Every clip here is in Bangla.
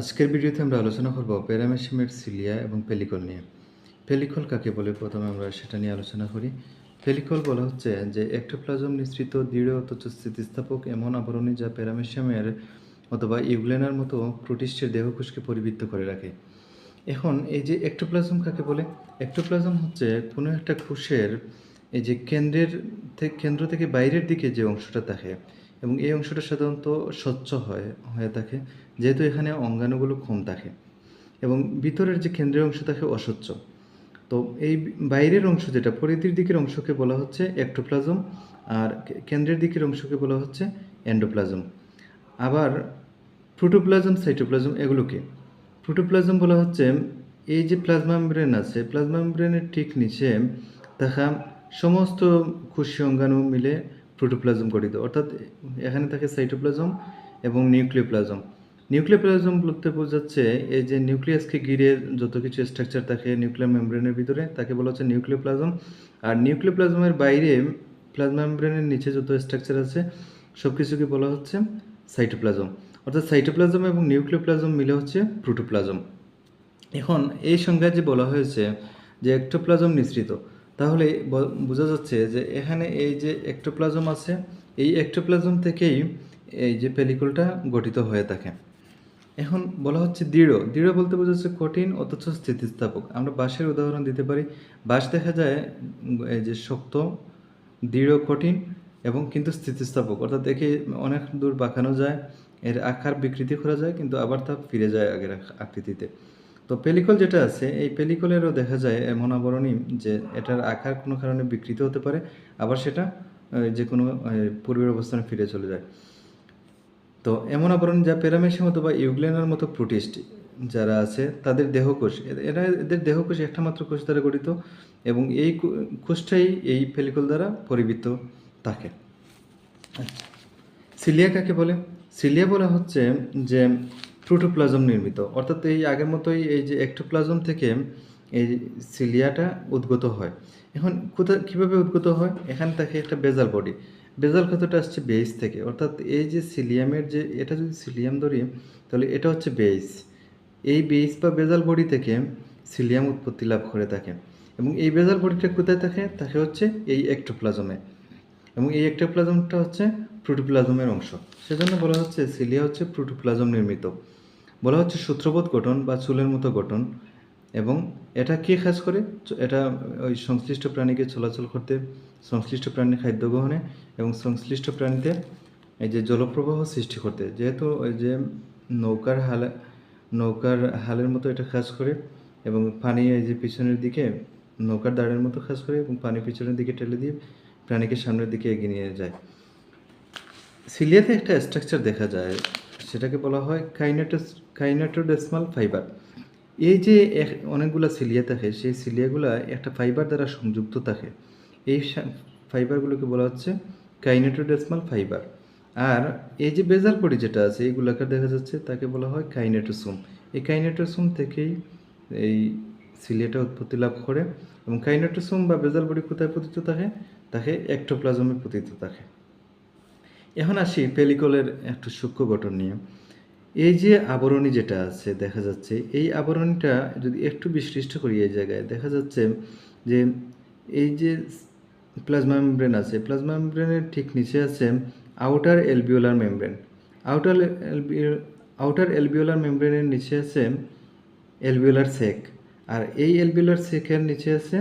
আজকের ভিডিওতে আমরা আলোচনা করব প্যারামেসিয়ামের সিলিয়া এবং পেলিকল নিয়ে। পেলিকল কাকে বলে প্রথমে আমরা সেটা নিয়ে আলোচনা করি। পেলিকল বলা হচ্ছে যে এক্টোপ্লাজম নিঃসৃত দৃঢ় অথচ স্থিতিস্থাপক এমন আবরণী যা প্যারামেসিয়ামের অথবা ইউগ্লেনার মতো প্রোটিস্টের দেহকোষকে পরিবৃত্ত করে রাখে। এখন এই যে এক্টোপ্লাজম কাকে বলে? এক্টোপ্লাজম হচ্ছে কোনো একটা কোষের এই যে কেন্দ্র থেকে বাইরের দিকে যে অংশটা থাকে এবং এই অংশটা সাধারণত স্বচ্ছ হয়ে থাকে, যেহেতু এখানে অঙ্গাণুগুলো কম থাকে, এবং ভিতরের যে কেন্দ্রীয় অংশ থাকে অস্বচ্ছ। তো এই বাইরের অংশ যেটা পরিধির দিকের অংশকে বলা হচ্ছে এক্টোপ্লাজম, আর কেন্দ্রের দিকের অংশকে বলা হচ্ছে এন্ডোপ্লাজম। আবার প্রোটোপ্লাজম, সাইটোপ্লাজম এগুলোকে প্রোটোপ্লাজম বলা হচ্ছে এই যে প্লাজমা মেমব্রেন আছে, প্লাজমা মেমব্রেনের ঠিক নিচে থাকা সমস্ত কোষীয় অঙ্গাণু মিলে প্রোটোপ্লাজম গঠিত, অর্থাৎ এখানে থাকে সাইটোপ্লাজম এবং নিউক্লিওপ্লাজম। নিউক্লিওপ্লাজম বলতে বোঝাচ্ছে এই যে নিউক্লিয়াসকে ঘিরে যত কিছু স্ট্রাকচার থাকে নিউক্লিয়ার মেমব্রেনের ভিতরে, তাকে বলা হচ্ছে নিউক্লিওপ্লাজম। আর নিউক্লিওপ্লাজমের বাইরে প্লাজমা মেমব্রেনের নিচে যত স্ট্রাকচার আছে সব কিছুকে বলা হচ্ছে সাইটোপ্লাজম, অর্থাৎ সাইটোপ্লাজম এবং নিউক্লিওপ্লাজম মিলে হচ্ছে প্রোটোপ্লাজম। এখন এই সংজ্ঞায় যে বলা হয়েছে যে এক্টোপ্লাজম নিঃসৃত, তাহলে বোঝা যাচ্ছে যে এখানে এই যে এক্টোপ্লাজম আছে, এই এক্টোপ্লাজম থেকেই এই যে পেলিকলটা গঠিত হয়ে থাকে। এখন বলা হচ্ছে দৃঢ়, দৃঢ় বলতে বোঝাচ্ছে কঠিন অথচ স্থিতিস্থাপক। আমরা বাঁশের উদাহরণ দিতে পারি। বাঁশ দেখা যায় এই যে শক্ত, দৃঢ়, কঠিন এবং কিন্তু স্থিতিস্থাপক, অর্থাৎ একে অনেক দূর বাঁকানো যায়, এর আকার বিকৃতি করা যায়, কিন্তু আবার তা ফিরে যায় আগের আকৃতিতে। তো পেলিকল যেটা আছে, এই পেলিকলেরও দেখা যায় এমন আবরণী যে এটার আকার কোনো কারণে বিকৃত হতে পারে, আবার সেটা যে কোনো পূর্বের অবস্থানে ফিরে চলে যায়। তো এমন আবরণ যা প্যারামেসিয়াম অথবা ইউগ্লেনার মতো প্রোটিস্ট যারা আছে তাদের দেহকোষ, এদের দেহকোষ একটা মাত্র কোষ দ্বারা গঠিত, এবং এই কোষটাই এই পেলিকল দ্বারা পরিবৃত্ত থাকে। আচ্ছা, সিলিয়া কাকে বলে? সিলিয়া বলা হচ্ছে যে প্রোটোপ্লাজম নির্মিত, অর্থাৎ এই আগের মতোই এই যে এক্টোপ্লাজম থেকে এই সিলিয়াটা উদ্গত হয়। এখন কীভাবে উদ্গত হয়? এখানে থাকে একটা বেজাল বডি। বেজাল কথাটা আসছে বেইস থেকে, অর্থাৎ এই যে সিলিয়ামের যে এটা যদি সিলিয়াম ধরি তাহলে এটা হচ্ছে বেইস। এই বেইস বা বেজাল বডি থেকে সিলিয়াম উৎপত্তি লাভ করে থাকে, এবং এই বেজাল বডিটা কোথায় থাকে? থাকে হচ্ছে এই এক্টোপ্লাজমে, এবং এই এক্টোপ্লাজমটা হচ্ছে প্রোটোপ্লাজমের অংশ। সেজন্য বলা হচ্ছে সিলিয়া হচ্ছে প্রোটোপ্লাজম নির্মিত। বলা হচ্ছে সূত্রবোধ গঠন বা চুলের মতো গঠন, এবং এটা কী কাজ করে? এটা ওই সংশ্লিষ্ট প্রাণীকে চলাচল করতে, সংশ্লিষ্ট প্রাণীর খাদ্য গ্রহণে এবং সংশ্লিষ্ট প্রাণীতে এই যে জলপ্রবাহ সৃষ্টি করতে, যেহেতু ওই যে নৌকার হালের মতো এটা কাজ করে, এবং পানি এই যে পিছনের দিকে নৌকার দাঁড়ের মতো কাজ করে, এবং পানি পিছনের দিকে ঠেলে দিয়ে প্রাণীকে সামনের দিকে এগিয়ে নিয়ে যায়। সিলিয়াতে একটা স্ট্রাকচার দেখা যায়, সেটাকে বলা হয় কাইনেটোডেসমাল ফাইবার। এই যে অনেকগুলো সিলিয়া থাকে, সেই সিলিয়াগুলো একটা ফাইবার দ্বারা সংযুক্ত থাকে। এই ফাইবারগুলোকে বলা হচ্ছে কাইনেটোডেসমাল ফাইবার। আর এই যে বেজাল বডি যেটা আছে, এই গোলাকার দেখা যাচ্ছে, তাকে বলা হয় কাইনেটোসোম। এই কাইনেটোসোম থেকেই এই সিলিয়াটা উৎপত্তি লাভ করে, এবং কাইনেটোসোম বা বেজাল বডি কোথায় পতিত থাকে? তাকে এক্টোপ্লাজমে পতিত থাকে। এখন আসি পেলিকলের একটু সূক্ষ্ম গঠন নিয়ে। এই যে আবরণী যেটা আছে দেখা যাচ্ছে, এই আবরণীটা যদি একটু বিশ্লিষ্ট করি, এই জায়গায় দেখা যাচ্ছে যে এই যে প্লাজমা মেমব্রেন আছে, প্লাজমা মেমব্রেনের ঠিক নিচে আছে আউটার এলভিওলার মেমব্রেন। আউটার এলভিওলার মেমব্রেনের নিচে আছে এলভিওলার সেক, আর এই এলভিওলার সেকের নিচে আছে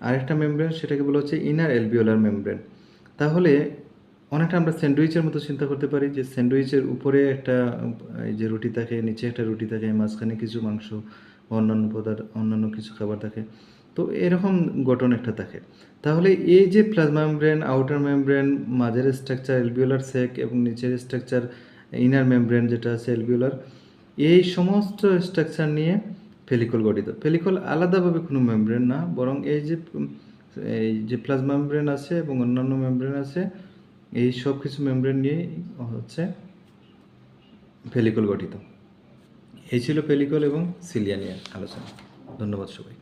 আরেকটা মেমব্রেন, সেটাকে বলা হচ্ছে ইনার এলভিওলার মেমব্রেন। তাহলে অনেকটা আমরা স্যান্ডউইচের মতো চিন্তা করতে পারি, যে স্যান্ডউইচের উপরে একটা এই যে রুটি থাকে, নিচে একটা রুটি থাকে, মাঝখানে কিছু মাংস, অন্যান্য কিছু খাবার থাকে। তো এরকম গঠন একটা থাকে। তাহলে এই যে প্লাজমা মেমব্রেন, আউটার মেমব্রেন, মাঝের স্ট্রাকচার এলভিওলার সেক, এবং নিচের স্ট্রাকচার ইনার মেমব্রেন যেটা আছে এলভিওলার, এই সমস্ত স্ট্রাকচার নিয়ে পেলিকল গঠিত। পেলিকল আলাদাভাবে কোনো মেমব্রেন না, বরং এই যে প্লাজমা মেমব্রেন আছে এবং অন্যান্য মেমব্রেন আছে, এই সব কিছু মেমব্রেন নিয়েই হচ্ছে পেলিকল গঠিত। এই ছিল পেলিকল এবং সিলিয়া নিয়ে আলোচনা। ধন্যবাদ সবাই।